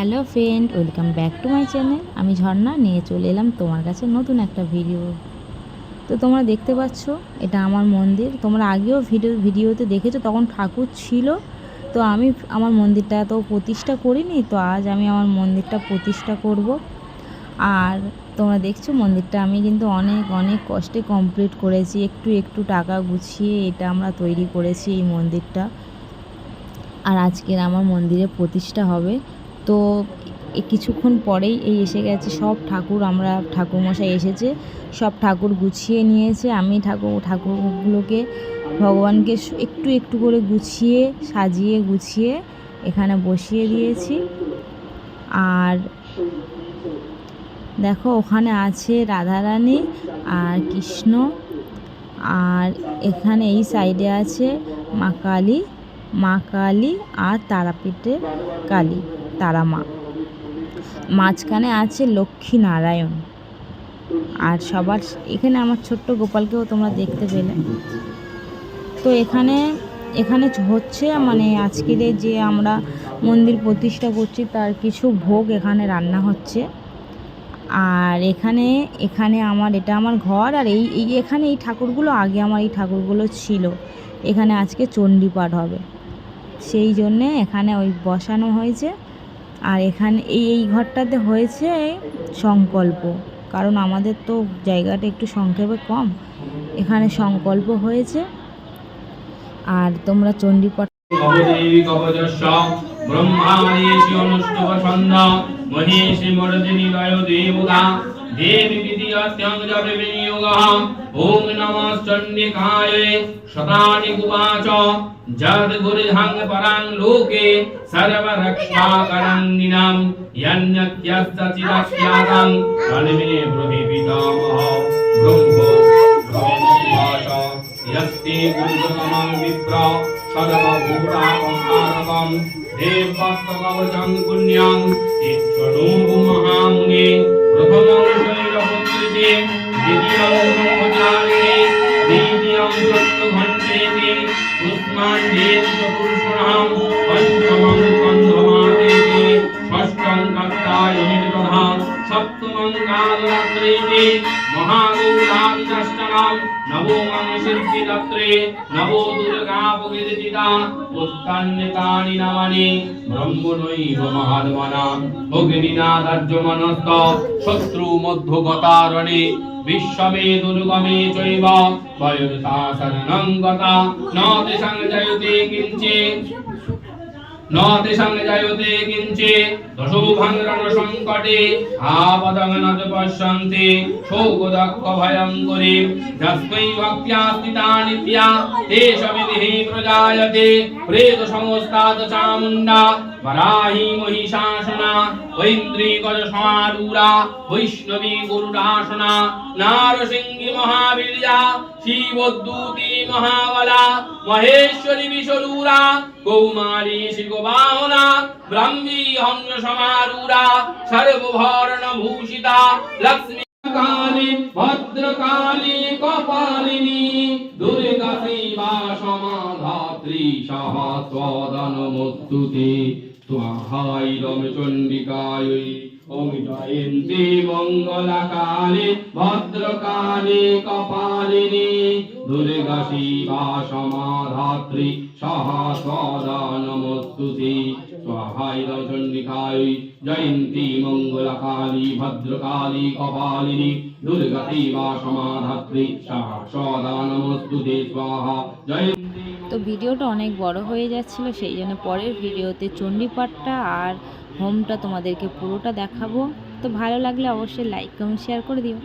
Hello friend, welcome back to my channel. আমি ঝর্ণা নিয়ে চলে এলাম তোমার কাছে নতুন একটা ভিডিও। তো তোমরা দেখতে পাচ্ছ এটা আমার মন্দির। তোমরা আগেও ভিডিওতে দেখেছো, তখন ঠাকুর ছিল। তো আমি আমার মন্দিরটা তো প্রতিষ্ঠা করিনি, তো আজ আমি আমার মন্দিরটা প্রতিষ্ঠা করব। আর তোমরা দেখছো মন্দিরটা আমি কিন্তু অনেক অনেক কষ্টে কমপ্লিট করেছি, একটু একটু টাকা গুছিয়ে এটা আমরা তৈরি করেছি এই মন্দিরটা। আর আজকের আমার মন্দিরে প্রতিষ্ঠা হবে। তো কিছুক্ষণ পরেই এই এসে গেছে সব ঠাকুর, আমরা ঠাকুরমশাই এসেছে, সব ঠাকুর গুছিয়ে নিয়েছে। আমি ঠাকুরগুলোকে ভগবানকে একটু একটু করে গুছিয়ে সাজিয়ে গুছিয়ে এখানে বসিয়ে দিয়েছি। আর দেখো ওখানে আছে রাধারানী আর কৃষ্ণ, আর এখানে এই সাইডে আছে মা কালী আর তারাপীঠের কালী, তারা মা। মাঝখানে আছে লক্ষ্মী নারায়ণ। আর সবার এখানে আমার ছোট্ট গোপালকেও তোমরা দেখতে পেলে। তো এখানে হচ্ছে মানে আজকের যে আমরা মন্দির প্রতিষ্ঠা করছি তার কিছু ভোগ এখানে রান্না হচ্ছে। আর এখানে এটা আমার ঘর। আর এখানে এই ঠাকুরগুলো আগে আমার এই ঠাকুরগুলো ছিল। এখানে আজকে চণ্ডী পাঠ হবে, সেই জন্যে এখানে ওই বসানো হয়েছে। আর এখানে এই ঘরটাতে হয়েছে সংকল্প, কারণ আমাদের তো জায়গাটা একটু সংক্ষেপে কম, এখানে সংকল্প হয়েছে। আর তোমরা চণ্ডী পাঠ देवी विद्यात्यं जपे विनियोगः ओम नमः चण्डिकाय शतानि उवाच जद गुरुधं परां लोके सर्वरक्षाकरं निनां यन्यत्यस्य चिरस्यातं तन्मे ब्रूहि पितामहः ब्रह्मो ब्रह्मोवाच यस्ते गुरुतमं विप्र सर्वभूतापहारकं देवभक्तकवचं पुण्यं इच्छणो महामुने प्रथमं शैलपुत्रिते द्वितीयं ब्रह्मचारिणे तृतीयं सप्तघण्टेते पुष्माण्डेन चतुर्षणां पञ्चमं स्कन्धमातेते षष्ठं कात्यायनेन तथा सप्तमं कालरात्रेते महागौरादिष्टनां नवमं सिद्धिदात्रे नवो दुर्गापविदिता उत्तान्यतानि नामानि ब्रह्मणैव महात्मनां अग्निना दर्जमनस्त शत्रु मध्यगतारणे विश्वमे दुर्गमे चैव वयुता शरणं गता न तेषां जयते किञ्चित् दशोभङ्गरण संकटे आपदं न च पश्यन्ति शोकदक्ष भयङ्करे यस्मै भक्त्या स्थिता नित्या तेषविधिः प्रजायते प्रेत समस्तात् चामुण्डा वराही महिषासना ऐन्द्री गजसमारूढा वैष्णवी गरुडासना नारसिंही महावीर्या शिवदूती महाबला महेश्वरी विश्वरूढा कौमारी शिववाहना ब्रह्मी हंस समारूढा सर्वभरण भूषिता लक्ष्मी काली भद्रकाली कपालिनी दुर्गा शिवा समाधात्री सहस्रवदनमस्तुते स्वाहायं चण्डिकायै ओम जयन्ती मंगलकाली भद्रकाली कपालिनी दुर्गा शिवा समाधात्री सहस्रवदनमस्तुते स्वाहायं चण्डिकायै जयन्ती मंगलकाली भद्रकाली कपालिनी दुर्गा शिवा समाधात्री सहस्रवदनमस्तुते स्वाहा जयन्ती। তো ভিডিওটা অনেক বড় হয়ে যাচ্ছিল, সেই জন্য পরের ভিডিওতে চণ্ডী পাঠটা আর হোমটা তোমাদেরকে পুরোটা দেখাবো। তো ভালো লাগলে অবশ্যই লাইক কমেন্ট শেয়ার করে দিও।